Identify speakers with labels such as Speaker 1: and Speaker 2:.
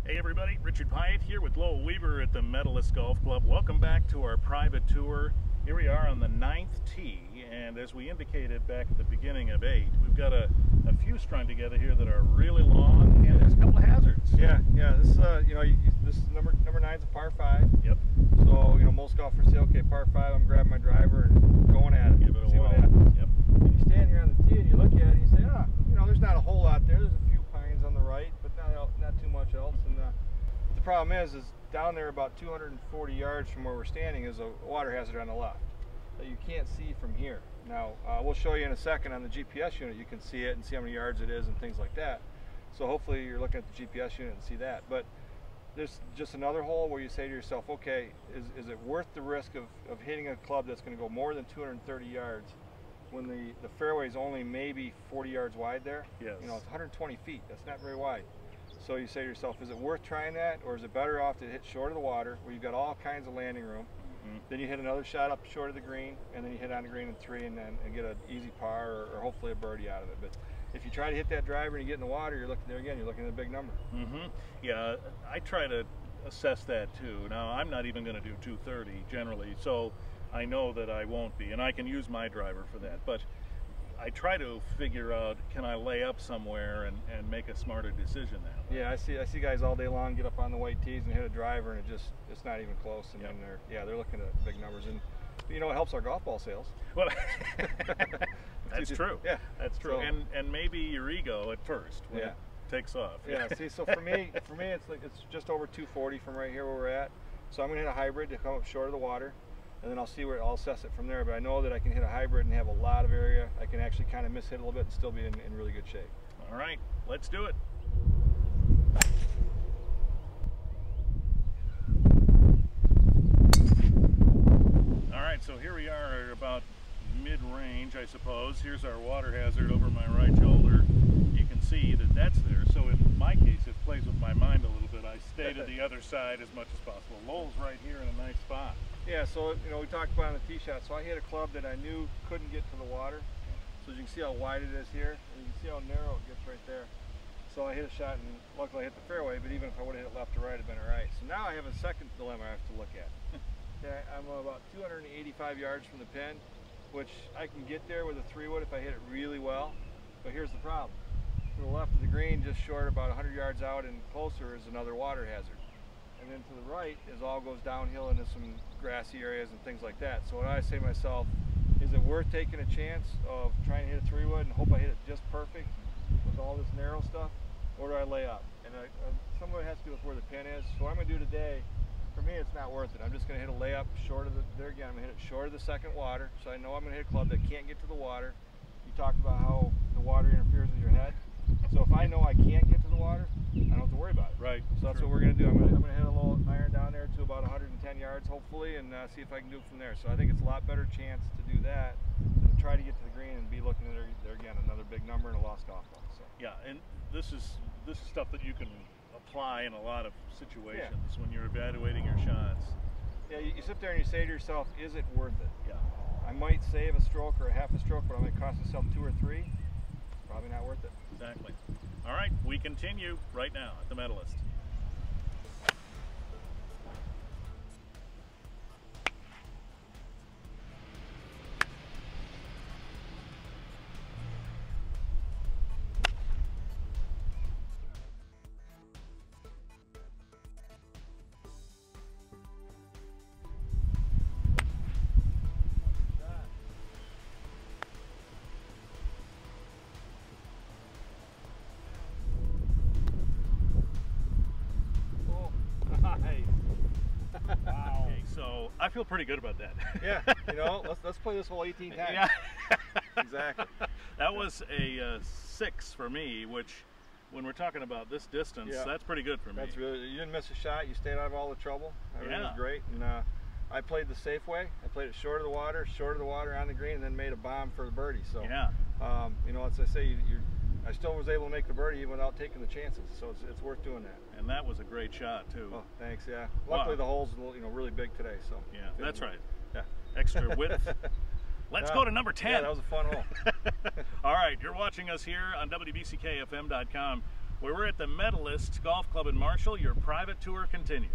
Speaker 1: Hey everybody, Richard Pyatt here with Lowell Weaver at the Medalist Golf Club. Welcome back to our private tour. Here we are on the 9th tee, and as we indicated back at the beginning of 8, we've got a few strung together here that are really long, and there's a couple of hazards.
Speaker 2: Yeah. This this is number 9's a par 5.
Speaker 1: Yep.
Speaker 2: So most golfers say, okay, par 5, I'm grabbing my driver and going at it.
Speaker 1: Give it a
Speaker 2: see
Speaker 1: whirl.
Speaker 2: what happens.
Speaker 1: Yep.
Speaker 2: And you stand here on the tee and you look at it and you say, there's not a whole lot there. There's a few pines on the right, but not too much else. And the problem is down there about 240 yards from where we're standing is a water hazard on the left that you can't see from here. Now, we'll show you in a second on the GPS unit. You can see it and see how many yards it is and things like that. So hopefully you're looking at the GPS unit and see that. But there's just another hole where you say to yourself, okay, is it worth the risk of hitting a club that's going to go more than 230 yards when the fairway is only maybe 40 yards wide there?
Speaker 1: Yes.
Speaker 2: It's 120 feet. That's not very wide. So you say to yourself, is it worth trying that, or is it better off to hit short of the water where you've got all kinds of landing room? Then you hit another shot up short of the green, and then you hit on the green in 3 and get an easy par or hopefully a birdie out of it. But if you try to hit that driver and you get in the water, you're looking there again, you're looking at a big number.
Speaker 1: Yeah, I try to assess that too. Now, I'm not even going to do 230 generally, so I know that I won't be, and I can use my driver for that. But I try to figure out, can I lay up somewhere and make a smarter decision that way?
Speaker 2: Yeah, I see guys all day long get up on the white tees and hit a driver, and it's not even close. And then they're looking at big numbers, and it helps our golf ball sales.
Speaker 1: Well, that's true.
Speaker 2: Yeah,
Speaker 1: that's true.
Speaker 2: So,
Speaker 1: and maybe your ego at first when it takes off.
Speaker 2: Yeah. See, so for me, it's just over 240 from right here where we're at. So I'm gonna hit a hybrid to come up short of the water, and then I'll assess it from there. But I know that I can hit a hybrid and have a lot of area. I can actually kind of miss hit a little bit and still be in really good shape.
Speaker 1: All right, let's do it. All right, so here we are about mid-range, I suppose. Here's our water hazard over my right shoulder. You can see that that's there. So in my case, it plays with my mind a little bit. I stay to the other side as much as possible. Lowell's right here in a nice spot.
Speaker 2: Yeah, so we talked about on the tee shot. So I hit a club that I knew couldn't get to the water. So as you can see how wide it is here, and you can see how narrow it gets right there. So I hit a shot, and luckily I hit the fairway, but even if I would have hit left or right, it'd been all right. So now I have a second dilemma I have to look at. Okay, I'm about 285 yards from the pin, which I can get there with a 3-wood if I hit it really well. But here's the problem. To the left of the green, just short about 100 yards out and closer, is another water hazard. And then to the right is all goes downhill into some grassy areas and things like that. So what I say to myself, is it worth taking a chance of trying to hit a 3-wood and hope I hit it just perfect with all this narrow stuff, or do I lay up? And some of it has to do with where the pin is. So what I'm going to do today, for me, it's not worth it. I'm just going to hit a layup short of there again. I'm going to hit it short of the second water, so I know I'm going to hit a club that can't get to the water. You talked about how the water interferes with your head. So if I know I can't get to the water, I don't have to worry about it.
Speaker 1: Right.
Speaker 2: So that's what we're going to do. I'm going to hit a little iron down there to about 110 yards, hopefully, and see if I can do it from there. So I think it's a lot better chance to do that than to try to get to the green and be looking at there again, another big number and a lost golf ball. So.
Speaker 1: Yeah, and this is stuff that you can apply in a lot of situations when you're evaluating your shots.
Speaker 2: Yeah, you sit there and you say to yourself, is it worth it?
Speaker 1: Yeah.
Speaker 2: I might save a stroke or a half a stroke, but I'm going to cost myself 2 or 3. Probably not worth it.
Speaker 1: Exactly. All right, we continue right now at the Medalist. Wow. Okay, so I feel pretty good about that.
Speaker 2: Yeah, let's play this hole 18 times.
Speaker 1: Yeah.
Speaker 2: Exactly.
Speaker 1: That was a 6 for me, which when we're talking about this distance, that's pretty good for me.
Speaker 2: That's really, you didn't miss a shot. You stayed out of all the trouble. Everything was great. And I played the safe way. I played it short of the water on the green, and then made a bomb for the birdie. So as I say, I still was able to make the birdie even without taking the chances. So it's worth doing that.
Speaker 1: And that was a great shot too.
Speaker 2: Oh, thanks. Yeah. Luckily the hole's really big today. So
Speaker 1: yeah, that's right.
Speaker 2: Yeah.
Speaker 1: Extra width. Let's go to number 10.
Speaker 2: Yeah, that was a fun hole.
Speaker 1: All right, you're watching us here on WBCKFM.com. where we're at the Medalist Golf Club in Marshall. Your private tour continues.